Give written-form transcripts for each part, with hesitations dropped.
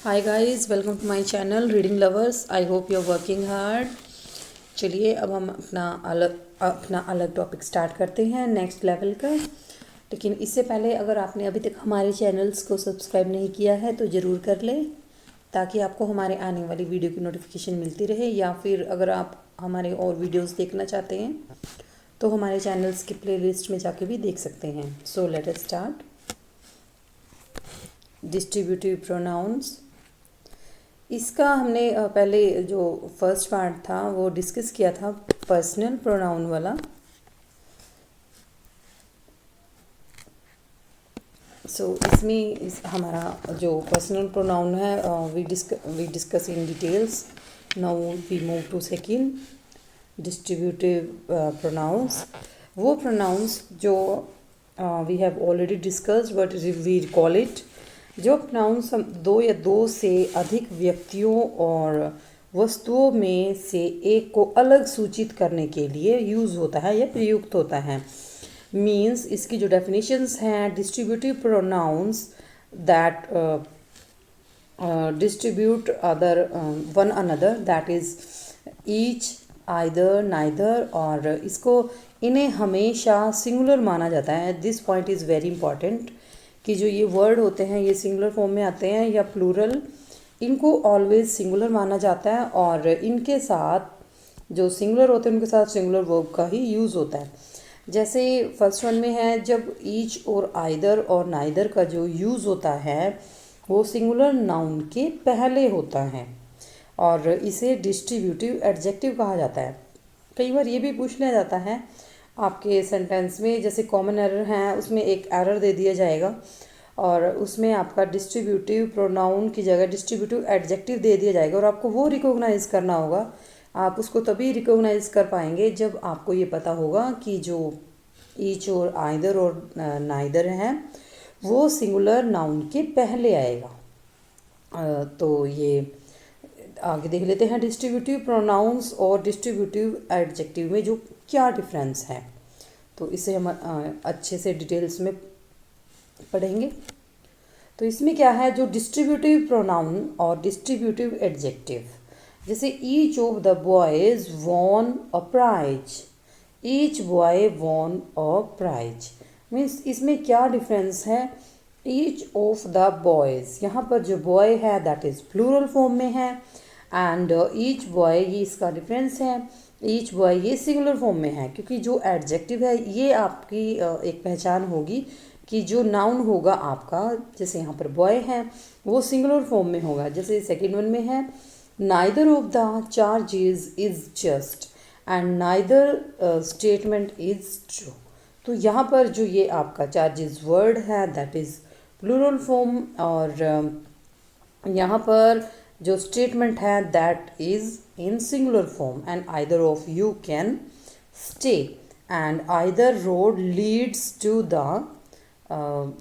Hi guys, welcome to my channel reading lovers. I hope you are working hard. चलिए अब हम अपना अलग टॉपिक स्टार्ट करते हैं, नेक्स्ट लेवल का। लेकिन इससे पहले अगर आपने अभी तक हमारे चैनल्स को सब्सक्राइब नहीं किया है तो ज़रूर कर लें, ताकि आपको हमारे आने वाली वीडियो की नोटिफिकेशन मिलती रहे। या फिर अगर आप हमारे और वीडियोस देखना चाहते हैं तो हमारे चैनल्स की प्लेलिस्ट में जाके भी देख सकते हैं। So let us start. Distributive pronounce, इसका हमने पहले जो फर्स्ट पार्ट था वो डिस्कस किया था, पर्सनल प्रोनाउन वाला। इसमें हमारा जो पर्सनल प्रोनाउन है we discuss in details. Now we move to second, distributive pronouns. वो प्रोनाउंस जो we have already discussed but we recall it. जो प्रोनाउंस हम दो या दो से अधिक व्यक्तियों और वस्तुओं में से एक को अलग सूचित करने के लिए यूज़ होता है या प्रयुक्त होता है। मीन्स इसकी जो डेफिनेशंस हैं, distributive pronounce that distribute other one another, that is each, either, neither, और इन्हें हमेशा सिंगुलर माना जाता है। This point is very important कि जो ये वर्ड होते हैं ये सिंगुलर फॉर्म में आते हैं या प्लूरल, इनको ऑलवेज सिंगुलर माना जाता है। और इनके साथ जो सिंगुलर होते हैं उनके साथ सिंगुलर वर्ब का ही यूज़ होता है। जैसे फर्स्ट वन में है, जब ईच और आइदर और नाइदर का जो यूज़ होता है वो सिंगुलर नाउन के पहले होता है और इसे डिस्ट्रीब्यूटिव एडजेक्टिव कहा जाता है। कई बार ये भी पूछ लिया जाता है आपके सेंटेंस में, जैसे कॉमन एरर है उसमें एक एरर दे दिया जाएगा और उसमें आपका डिस्ट्रीब्यूटिव प्रोनाउन की जगह डिस्ट्रीब्यूटिव एडजेक्टिव दे दिया जाएगा और आपको वो रिकॉग्नाइज करना होगा। आप उसको तभी रिकॉग्नाइज कर पाएंगे जब आपको ये पता होगा कि जो ईच और आइदर और नाइदर हैं वो सिंगुलर नाउन के पहले आएगा। तो ये आगे देख लेते हैं डिस्ट्रीब्यूटिव प्रोनाउंस और डिस्ट्रीब्यूटिव एडजेक्टिव में जो क्या डिफरेंस है। तो इसे हम अच्छे से डिटेल्स में पढ़ेंगे। तो इसमें क्या है, जो डिस्ट्रीब्यूटिव प्रोनाउन और डिस्ट्रीब्यूटिव एडजेक्टिव, जैसे each of the boys won a prize, each boy won a prize, means इसमें क्या डिफरेंस है। ईच ऑफ द बॉयज, यहाँ पर जो बॉय है दैट इज़ प्लूरल फॉर्म में है, एंड ईच बॉय ये इसका डिफरेंस है। ईच बॉय ये सिंगुलर फॉर्म में है, क्योंकि जो एडजेक्टिव है ये आपकी एक पहचान होगी कि जो नाउन होगा आपका, जैसे यहाँ पर बॉय है वो सिंगुलर फॉर्म में होगा। जैसे सेकेंड वन में है, neither of the charges is just and neither statement is true. तो यहाँ पर जो ये आपका चार्जेस वर्ड है दैट इज़ प्लूरल फॉर्म, और यहाँ पर जो स्टेटमेंट है that is in singular form, and either of you can stay, and either road leads to the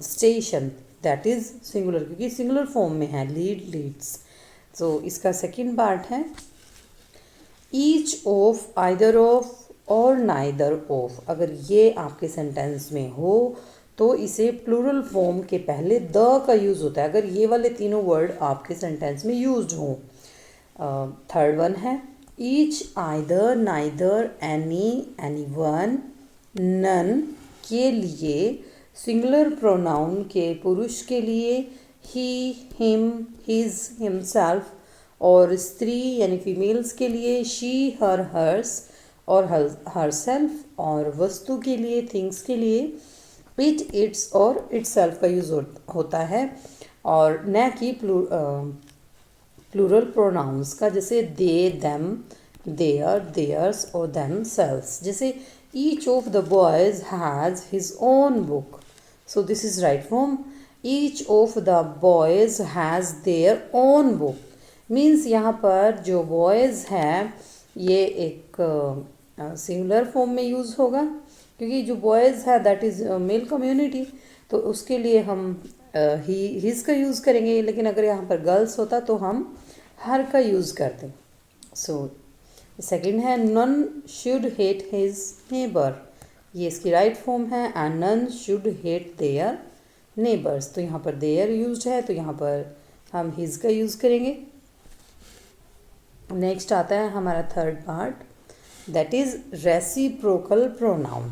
station, that is singular क्योंकि सिंगुलर फॉर्म में है, लीड, लीड्स। तो इसका सेकेंड पार्ट है, ईच ऑफ, आइदर ऑफ और neither of. अगर ये आपके सेंटेंस में हो तो इसे प्लूरल फॉर्म के पहले द का यूज़ होता है, अगर ये वाले तीनों वर्ड आपके सेंटेंस में यूज्ड हों। थर्ड वन है, each, either, neither, any, anyone, none के लिए सिंगुलर प्रोनाउन के पुरुष के लिए ही, हिम, हिज, हिमसेल्फ, और स्त्री यानी फीमेल्स के लिए शी, हर, हर्स और हर सेल्फ, और वस्तु के लिए, थिंग्स के लिए इट, इट्स और इट्सेल्फ का यूज़ होता है, और न कि प्लूरल प्रोनाउंस का, जैसे दे, देम, देयर, देयर्स और देम सेल्व्स। जैसे each of the boys has his own book, so this is right form. Each of the boys has their own book, means यहाँ पर जो बॉयज़ हैं ये एक सिंगुलर फॉर्म में यूज़ होगा, क्योंकि जो बॉयज़ है दैट इज़ मेल कम्युनिटी, तो उसके लिए हम ही, हिज का यूज़ करेंगे। लेकिन अगर यहाँ पर गर्ल्स होता तो हम हर का यूज़ करते। सो सेकंड है, none should hate his neighbour, ये इसकी राइट फॉर्म है, and none should hate their neighbours. तो यहाँ पर देयर यूज्ड है तो यहाँ पर हम हिज का यूज़ करेंगे। नेक्स्ट आता है हमारा third part, that is reciprocal pronoun.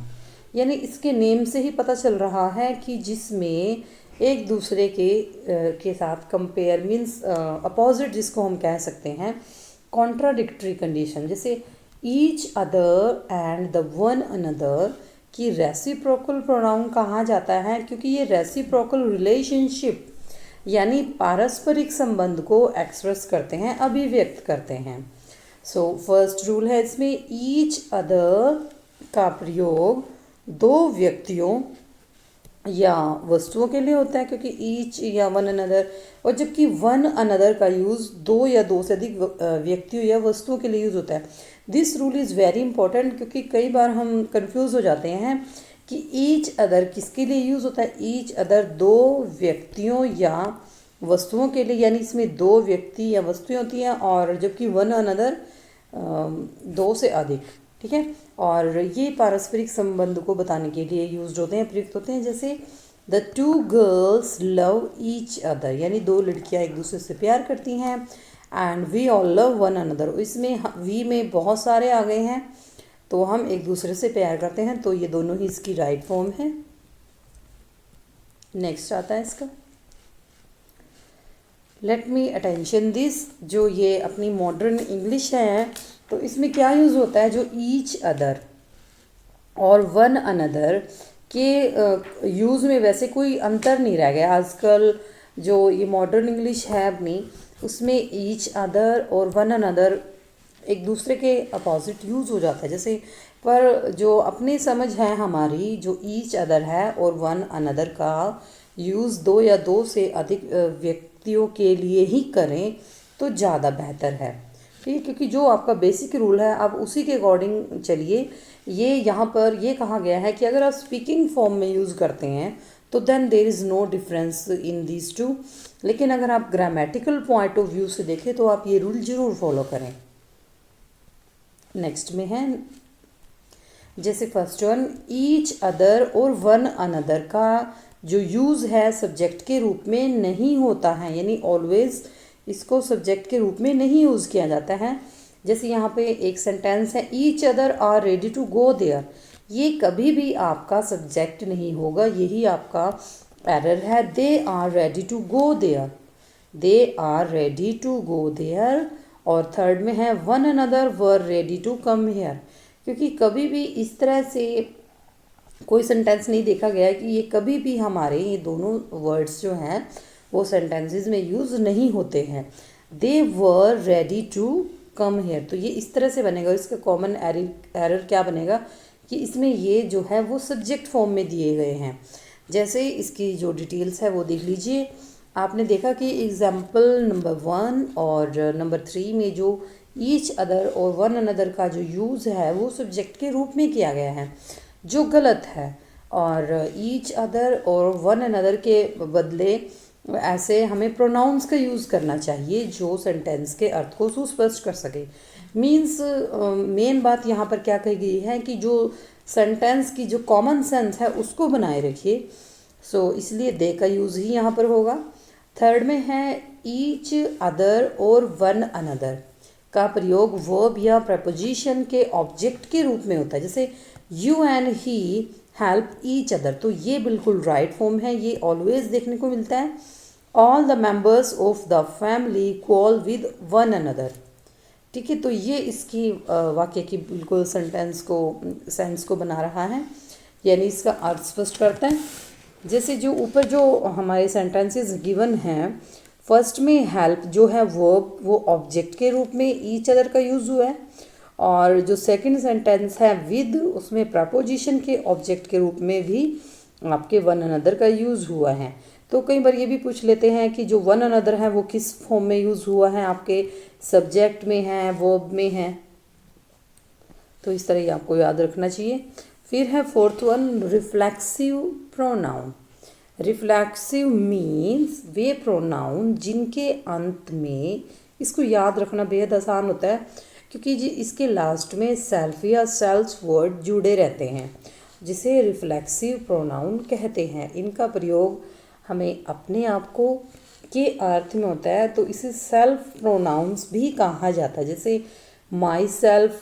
यानी इसके नेम से ही पता चल रहा है कि जिसमें एक दूसरे के साथ कंपेयर मीन्स अपोजिट, जिसको हम कह सकते हैं कॉन्ट्राडिक्टरी कंडीशन, जैसे each other and the one another की रेसिप्रोकल प्रोनाउन कहा जाता है, क्योंकि ये रेसिप्रोकल रिलेशनशिप यानी पारस्परिक संबंध को एक्सप्रेस करते हैं, अभिव्यक्त करते हैं। सो फर्स्ट रूल है इसमें, ईच अदर का प्रयोग दो व्यक्तियों या वस्तुओं के लिए होता है, क्योंकि ईच या वन अनदर, और जबकि वन अनदर का यूज़ दो या दो से अधिक व्यक्तियों या वस्तुओं के लिए यूज़ होता है। This rule is very important, क्योंकि कई बार हम कंफ्यूज हो जाते हैं कि ईच अदर किसके लिए यूज़ होता है। ईच अदर दो व्यक्तियों या वस्तुओं के लिए, यानी इसमें दो व्यक्ति या वस्तुएं होती हैं, और जबकि वन अनदर दो से अधिक, ठीक है। और ये पारस्परिक संबंध को बताने के लिए यूज होते हैं, प्रयुक्त होते हैं। जैसे the two girls love each other, यानी दो लड़कियां एक दूसरे से प्यार करती हैं। And we all love one another, इसमें वी में बहुत सारे आ गए हैं, तो हम एक दूसरे से प्यार करते हैं, तो ये दोनों ही इसकी राइट फॉर्म है। नेक्स्ट आता है इसका, लेट मी अटेंशन दिस, जो ये अपनी मॉडर्न इंग्लिश है, तो इसमें क्या यूज़ होता है, जो ईच अदर और वन अनदर के यूज़ में वैसे कोई अंतर नहीं रह गया आजकल। जो ये मॉडर्न इंग्लिश है अपनी, उसमें ईच अदर और वन अनदर एक दूसरे के अपोजिट यूज़ हो जाता है। जैसे पर जो अपनी समझ है हमारी, जो ईच अदर है और वन अनदर का यूज़ दो या दो से अधिक व्यक्तियों के लिए ही करें तो ज़्यादा बेहतर है, ठीक है। क्योंकि जो आपका बेसिक रूल है आप उसी के अकॉर्डिंग चलिए। ये यहाँ पर ये कहा गया है कि अगर आप स्पीकिंग फॉर्म में यूज़ करते हैं तो then there is no difference in these two, लेकिन अगर आप ग्रामेटिकल पॉइंट ऑफ व्यू से देखें तो आप ये रूल ज़रूर फॉलो करें। नेक्स्ट में है, जैसे फर्स्ट वन, ईच अदर और वन अनदर का जो यूज़ है सब्जेक्ट के रूप में नहीं होता है, यानी ऑलवेज इसको सब्जेक्ट के रूप में नहीं यूज़ किया जाता है। जैसे यहाँ पे एक सेंटेंस है, each other are ready to go there, ये कभी भी आपका सब्जेक्ट नहीं होगा, यही आपका एरर है। They are ready to go there, they are ready to go there. और थर्ड में है, one another were ready to come here, क्योंकि कभी भी इस तरह से कोई सेंटेंस नहीं देखा गया है कि ये कभी भी हमारे ये दोनों वर्ड्स जो हैं वो सेंटेंसेस में यूज़ नहीं होते हैं। They were ready to come here, तो ये इस तरह से बनेगा। इसका कॉमन एरर क्या बनेगा कि इसमें ये जो है वो सब्जेक्ट फॉर्म में दिए गए हैं। जैसे इसकी जो डिटेल्स है वो देख लीजिए। आपने देखा कि एग्जाम्पल नंबर 1 और नंबर 3 में जो ईच अदर और वन अनदर का जो यूज़ है वो सब्जेक्ट के रूप में किया गया है, जो गलत है। और ईच अदर और वन अनदर के बदले ऐसे हमें प्रोनाउंस का यूज़ करना चाहिए जो सेंटेंस के अर्थ को सुस्पष्ट कर सके। मीन्स मेन बात यहाँ पर क्या कही गई है कि जो सेंटेंस की जो कॉमन सेंस है उसको बनाए रखिए। सो इसलिए दे का यूज़ ही यहाँ पर होगा। थर्ड में है, ईच अदर और वन अनदर का प्रयोग वर्ब या प्रपोजिशन के ऑब्जेक्ट के रूप में होता है। जैसे you and he help each other, तो ये बिल्कुल राइट फॉर्म है, ये ऑलवेज देखने को मिलता है। All the members of the family call with one another, ठीक है। तो ये इसकी वाक्य की बिल्कुल सेंस को बना रहा है, यानी इसका अर्थ स्पष्ट करता है। जैसे जो ऊपर जो हमारे सेंटेंसेस गिवन हैं, फर्स्ट में हेल्प जो है वो ऑब्जेक्ट के रूप में ईच अदर का यूज़ हुआ है, और जो सेकंड सेंटेंस है विद, उसमें प्रपोजिशन के ऑब्जेक्ट के रूप में भी आपके वन अनदर का यूज़ हुआ है। तो कई बार ये भी पूछ लेते हैं कि जो वन अनदर है वो किस फॉर्म में यूज़ हुआ है, आपके सब्जेक्ट में है, वर्ब में है, तो इस तरह ही आपको याद रखना चाहिए। फिर है fourth one, reflexive pronoun. Reflexive means वे प्रोनाउन जिनके अंत में, इसको याद रखना बेहद आसान होता है क्योंकि जी इसके लास्ट में सेल्फ या सेल्स वर्ड जुड़े रहते हैं, जिसे रिफ्लेक्सिव प्रोनाउन कहते हैं। इनका प्रयोग हमें अपने आप को के अर्थ में होता है तो इसे सेल्फ प्रोनाउंस भी कहा जाता है, जैसे myself,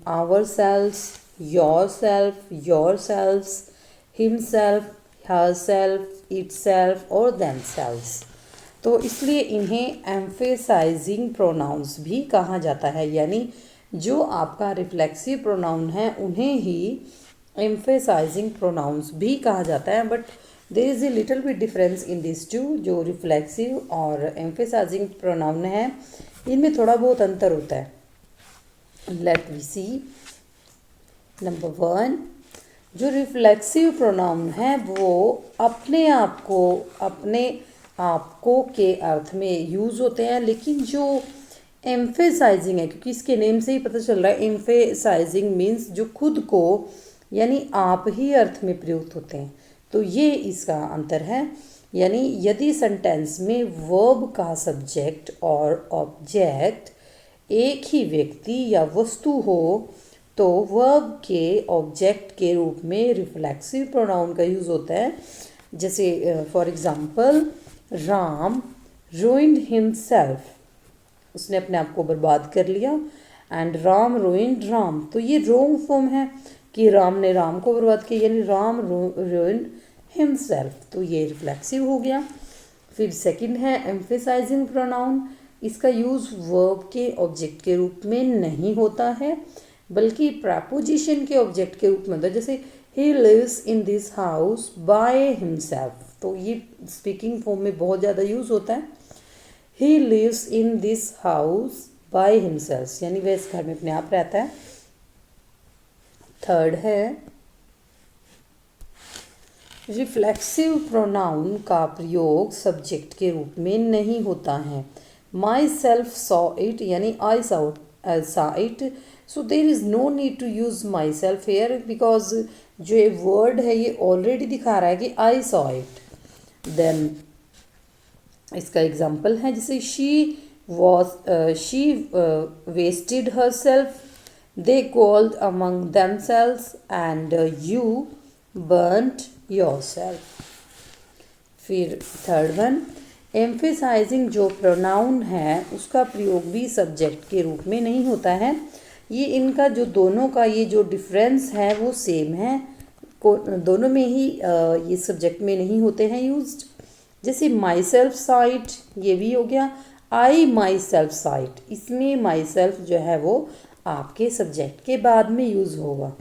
ourselves, yourself, yourselves, himself, herself, itself और देम सेल्फ्स। तो इसलिए इन्हें एम्फेसाइजिंग प्रोनाउंस भी कहा जाता है, यानी जो आपका रिफ्लेक्सिव प्रोनाउन है उन्हें ही एम्फेसाइजिंग प्रोनाउंस भी कहा जाता है। But there is a little bit difference in this two, जो रिफ्लेक्सिव और एम्फेसाइजिंग प्रोनाउन है इनमें थोड़ा बहुत अंतर होता है। Late we C. नंबर 1, जो रिफ्लेक्सिव प्रोनाउन है वो अपने आप को के अर्थ में यूज़ होते हैं, लेकिन जो एम्फेसाइजिंग है, क्योंकि इसके नेम से ही पता चल रहा है एम्फेसाइजिंग मीन्स जो खुद को यानी आप ही अर्थ में प्रयुक्त होते हैं। तो ये इसका अंतर है। यानी यदि सेंटेंस में वर्ब का सब्जेक्ट और ऑब्जेक्ट एक ही व्यक्ति या वस्तु हो तो वर्ब के ऑब्जेक्ट के रूप में रिफ्लेक्सिव प्रोनाउन का यूज़ होता है। जैसे for example, Ram ruined himself, उसने अपने आप को बर्बाद कर लिया। एंड राम ruined राम, तो ये रॉन्ग फॉर्म है कि राम ने राम को बर्बाद किया, यानी राम ruined himself, तो ये रिफ्लेक्सिव हो गया। फिर सेकंड है एम्फेसाइजिंग प्रोनाउन। इसका यूज़ वर्ब के ऑब्जेक्ट के रूप में नहीं होता है बल्कि प्रपोजिशन के ऑब्जेक्ट के रूप में होता है। जैसे he lives in this house by himself, तो ये स्पीकिंग फॉर्म में बहुत ज़्यादा यूज़ होता है। He lives in this house by himself, यानी वह इस घर में अपने आप रहता है। थर्ड है रिफ्लेक्सिव प्रोनाउन का प्रयोग सब्जेक्ट के रूप में नहीं होता है। माई सेल्फ सॉ इट, यानी आई saw it, so there is no need to use myself here because जो ये वर्ड है ये ऑलरेडी दिखा रहा है कि I saw it। देन इसका एग्जाम्पल है, जैसे she wasted herself, they called among themselves and you burnt yourself। फिर थर्ड वन, एम्फेसाइजिंग जो प्रोनाउन है उसका प्रयोग भी सब्जेक्ट के रूप में नहीं होता है। ये इनका जो दोनों का ये जो डिफरेंस है वो सेम है, दोनों में ही ये सब्जेक्ट में नहीं होते हैं यूज्ड। जैसे माई सेल्फ साइट, ये भी हो गया। आई माई सेल्फ साइट, इसमें माई सेल्फ जो है वो आपके सब्जेक्ट के बाद में यूज़ होगा।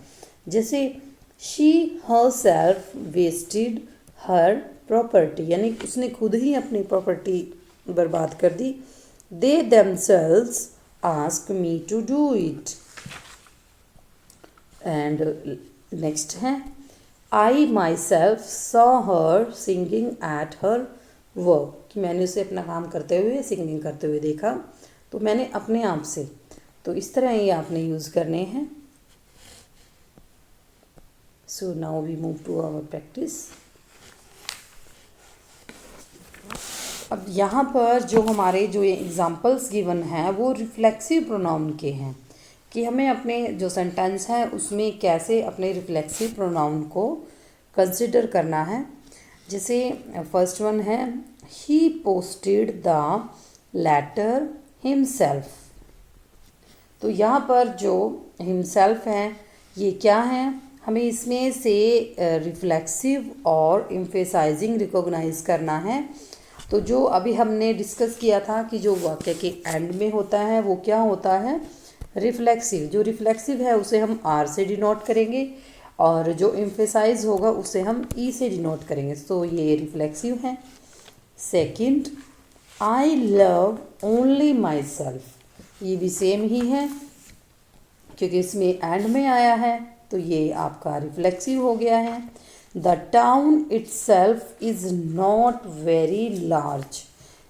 जैसे she herself wasted her property, यानी उसने खुद ही अपनी प्रॉपर्टी बर्बाद कर दी। They themselves ask me to do it. And next है, I myself saw her singing at her work, कि मैंने उसे अपना काम करते हुए सिंगिंग करते हुए देखा, तो मैंने अपने आप से। तो इस तरह ही आपने यूज़ करने हैं। So now we move to our practice. अब यहाँ पर जो हमारे जो ये एग्जाम्पल्स गिवन हैं वो रिफ्लेक्सिव प्रोनाउन के हैं कि हमें अपने जो सेंटेंस है उसमें कैसे अपने रिफ्लेक्सिव प्रोनाउन को कंसिडर करना है। जैसे फर्स्ट वन है, he posted the letter himself. तो यहाँ पर जो हिमसेल्फ है ये क्या है, हमें इसमें से रिफ्लेक्सिव और एम्फेसाइजिंग रिकॉग्नाइज करना है। तो जो अभी हमने डिस्कस किया था कि जो वाक्य के एंड में होता है वो क्या होता है, रिफ्लेक्सिव। जो रिफ्लेक्सिव है उसे हम आर से डिनोट करेंगे और जो एम्फेसाइज होगा उसे हम ई से डिनोट करेंगे। तो ये रिफ्लेक्सिव है। Second, I love only my self, ये भी सेम ही है क्योंकि इसमें एंड में आया है, तो ये आपका रिफ्लेक्सिव हो गया है। The town itself is not very large,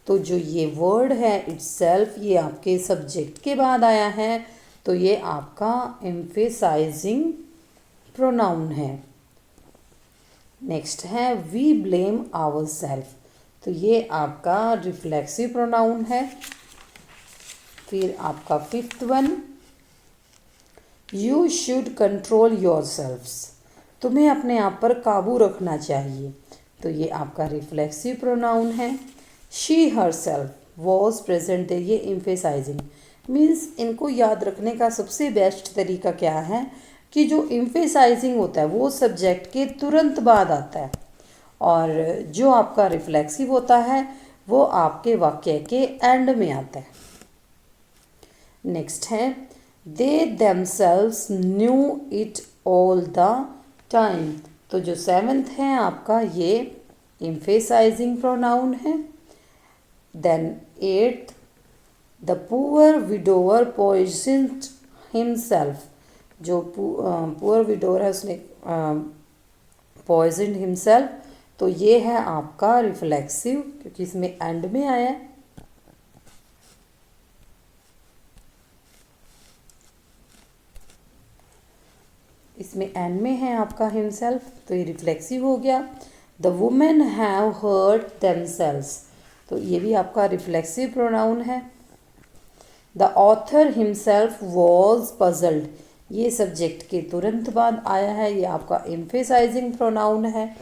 तो जो ये वर्ड है इट्सेल्फ ये आपके सब्जेक्ट के बाद आया है, तो ये आपका एम्फेसाइजिंग प्रोनाउन है। नेक्स्ट है, वी ब्लेम आवर सेल्फ, तो ये आपका रिफ्लेक्सिव प्रोनाउन है। फिर आपका fifth one, you should control yourselves, तुम्हें अपने आप पर काबू रखना चाहिए, तो ये आपका रिफ्लेक्सिव प्रोनाउन है। She herself was present there, ये एम्फेसाइजिंग मीन्स इनको याद रखने का सबसे बेस्ट तरीका क्या है कि जो एम्फेसाइजिंग होता है वो सब्जेक्ट के तुरंत बाद आता है और जो आपका रिफ्लेक्सिव होता है वो आपके वाक्य के एंड में आता है। नेक्स्ट है they themselves knew it all the time. तो जो सेवन्थ है आपका ये एम्फेसाइजिंग प्रोनाउन है। Then eighth the poor widower poisoned himself, जो पुअर विडोअर है उसने पॉइजन्ड हिमसेल्फ, तो ये है आपका रिफ्लेक्सिव क्योंकि इसमें एंड में आया है। इसमें एंड में है आपका हिमसेल्फ तो ये रिफ्लेक्सिव हो गया। The women have hurt themselves, तो ये भी आपका रिफ्लेक्सिव प्रोनाउन है। The author himself was puzzled, ये सब्जेक्ट के तुरंत बाद आया है, ये आपका एम्फेसाइजिंग प्रोनाउन है।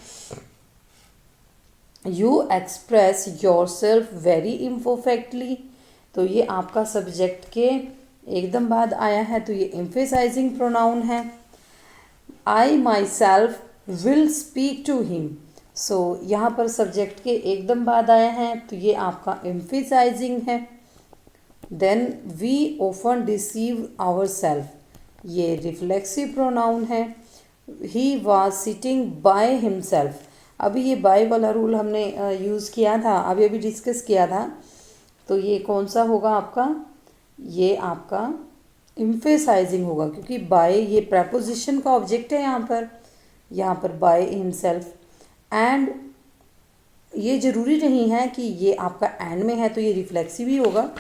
You express yourself very imperfectly, तो ये आपका सब्जेक्ट के एकदम बाद आया है तो ये एम्फेसाइजिंग प्रोनाउन है। I myself will speak to him, so यहाँ पर सब्जेक्ट के एकदम बाद आया है तो ये आपका एम्फेसाइजिंग है। Then we often deceive ourself, ये रिफ्लेक्सिव प्रोनाउन है। He was sitting by himself, अभी ये बाय वाला रूल हमने यूज़ किया था, अभी डिस्कस किया था, तो ये कौन सा होगा आपका, ये आपका एम्फेसाइजिंग होगा क्योंकि बाय ये प्रेपोजिशन का ऑब्जेक्ट है यहाँ पर बाय हिमसेल्फ। एंड ये ज़रूरी नहीं है कि ये आपका एंड में है तो ये रिफ्लेक्सिव ही होगा।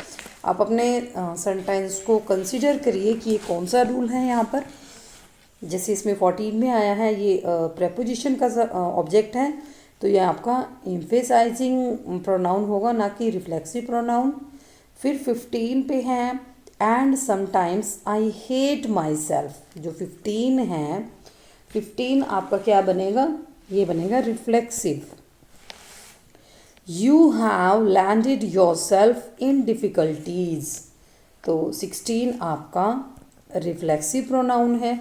आप अपने सेंटेंस को कंसिडर करिए कि ये कौन सा रूल है यहाँ पर। जैसे इसमें 14 में आया है ये प्रेपोजिशन का ऑब्जेक्ट है तो ये आपका एम्फेसाइजिंग प्रोनाउन होगा ना कि रिफ्लेक्सिव प्रोनाउन। फिर 15 पे है and sometimes I hate myself, जो 15 है 15 आपका क्या बनेगा, ये बनेगा reflexive. You have landed yourself in difficulties, तो 16 आपका रिफ्लेक्सिव प्रोनाउन है।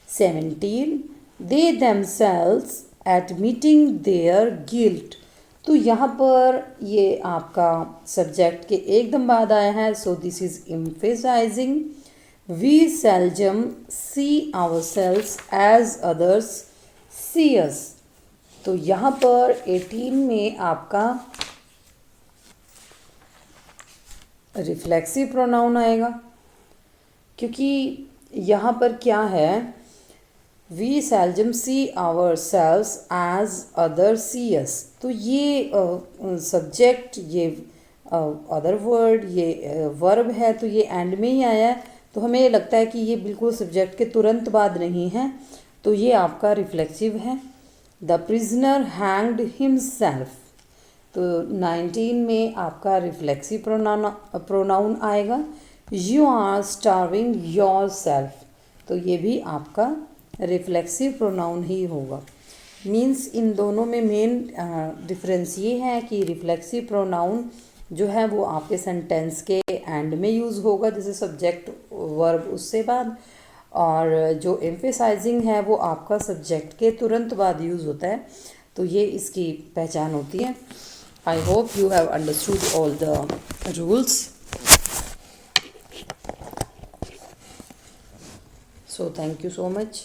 17 they themselves admitting their guilt, तो यहाँ पर ये आपका सब्जेक्ट के एकदम बाद आया है so this is emphasising. We seldom see ourselves as others see us, तो यहाँ पर 18 में आपका रिफ्लेक्सिव प्रोनाउन आएगा क्योंकि यहाँ पर क्या है, we seldom see ourselves as other see us, तो ये सब्जेक्ट ये अदर वर्ड ये वर्ब है तो ये एंड में ही आया है तो हमें ये लगता है कि ये बिल्कुल सब्जेक्ट के तुरंत बाद नहीं है तो ये आपका रिफ्लेक्सिव है। द प्रिजनर हैंग्ड हिमसेल्फ, तो 19 में आपका रिफ्लेक्सिव प्रोनाउन आएगा। You are starving yourself, तो ये भी आपका रिफ्लेक्सिव प्रोनाउन ही होगा। मीन्स इन दोनों में मेन डिफरेंस ये है कि रिफ्लेक्सिव प्रोनाउन जो है वो आपके सेंटेंस के एंड में यूज़ होगा जैसे सब्जेक्ट वर्ब उससे बाद, और जो एम्फेसाइजिंग है वो आपका सब्जेक्ट के तुरंत बाद यूज़ होता है, तो ये इसकी पहचान होती है। आई hope you have understood all the rules, so thank you so much.